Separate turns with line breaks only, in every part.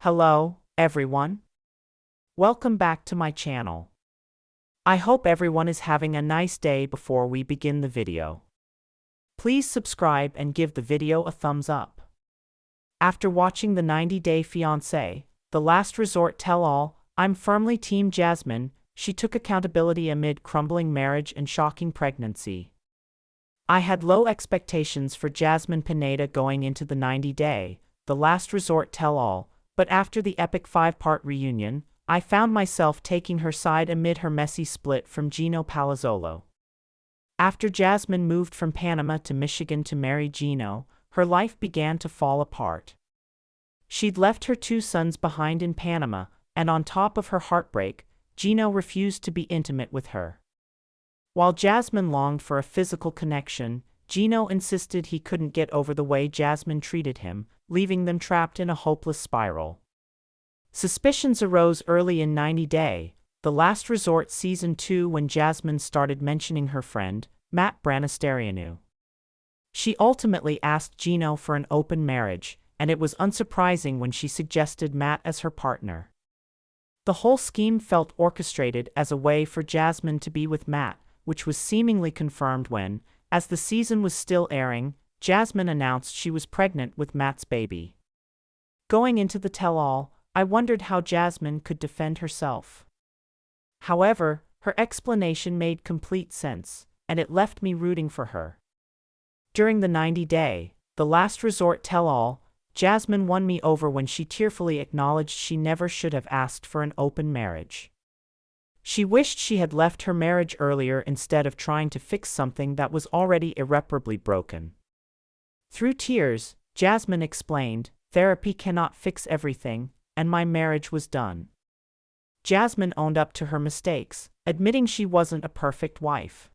Hello, everyone. Welcome back to my channel. I hope everyone is having a nice day. Before we begin the video, please subscribe and give the video a thumbs up. After watching the 90-Day Fiancé, The Last Resort Tell-All, I'm firmly Team Jasmine. She took accountability amid crumbling marriage and shocking pregnancy. I had low expectations for Jasmine Pineda going into the 90-Day, The Last Resort Tell-All, but after the epic 5-part reunion, I found myself taking her side amid her messy split from Gino Palazzolo. After Jasmine moved from Panama to Michigan to marry Gino, her life began to fall apart. She'd left her 2 sons behind in Panama, and on top of her heartbreak, Gino refused to be intimate with her. While Jasmine longed for a physical connection, Gino insisted he couldn't get over the way Jasmine treated him, leaving them trapped in a hopeless spiral. Suspicions arose early in 90-Day, The Last Resort Season 2 when Jasmine started mentioning her friend, Matt Branasterianu. She ultimately asked Gino for an open marriage, and it was unsurprising when she suggested Matt as her partner. The whole scheme felt orchestrated as a way for Jasmine to be with Matt, which was seemingly confirmed when, as the season was still airing, Jasmine announced she was pregnant with Matt's baby. Going into the tell-all, I wondered how Jasmine could defend herself. However, her explanation made complete sense, and it left me rooting for her. During the 90-Day, The Last Resort Tell-All, Jasmine won me over when she tearfully acknowledged she never should have asked for an open marriage. She wished she had left her marriage earlier instead of trying to fix something that was already irreparably broken. Through tears, Jasmine explained, "Therapy cannot fix everything, and my marriage was done." Jasmine owned up to her mistakes, admitting she wasn't a perfect wife.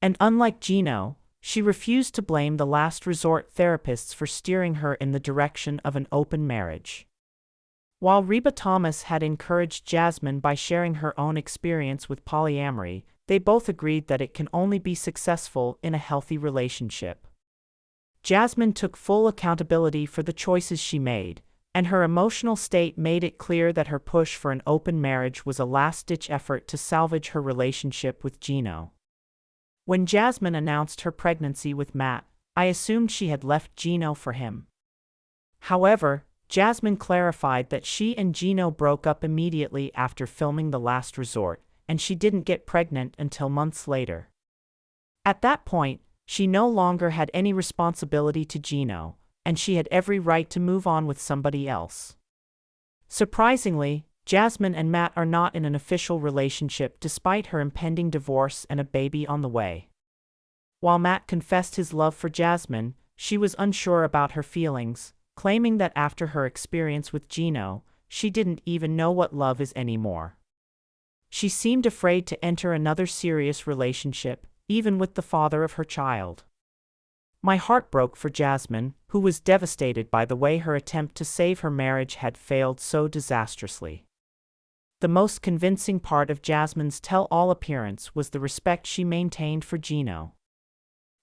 And unlike Gino, she refused to blame the last resort therapists for steering her in the direction of an open marriage. While Reba Thomas had encouraged Jasmine by sharing her own experience with polyamory, they both agreed that it can only be successful in a healthy relationship. Jasmine took full accountability for the choices she made, and her emotional state made it clear that her push for an open marriage was a last-ditch effort to salvage her relationship with Gino. When Jasmine announced her pregnancy with Matt, I assumed she had left Gino for him. However, Jasmine clarified that she and Gino broke up immediately after filming The Last Resort, and she didn't get pregnant until months later. At that point, she no longer had any responsibility to Gino, and she had every right to move on with somebody else. Surprisingly, Jasmine and Matt are not in an official relationship despite her impending divorce and a baby on the way. While Matt confessed his love for Jasmine, she was unsure about her feelings, claiming that after her experience with Gino, she didn't even know what love is anymore. She seemed afraid to enter another serious relationship, even with the father of her child. My heart broke for Jasmine, who was devastated by the way her attempt to save her marriage had failed so disastrously. The most convincing part of Jasmine's tell-all appearance was the respect she maintained for Gino.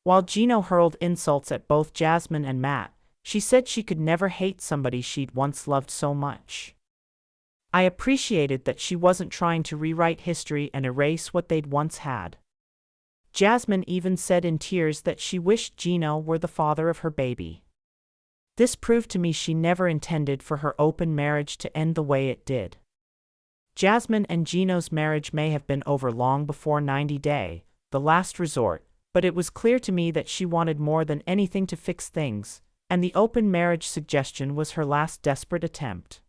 While Gino hurled insults at both Jasmine and Matt, she said she could never hate somebody she'd once loved so much. I appreciated that she wasn't trying to rewrite history and erase what they'd once had. Jasmine even said in tears that she wished Gino were the father of her baby. This proved to me she never intended for her open marriage to end the way it did. Jasmine and Gino's marriage may have been over long before 90-Day, The Last Resort, but it was clear to me that she wanted more than anything to fix things, and the open marriage suggestion was her last desperate attempt.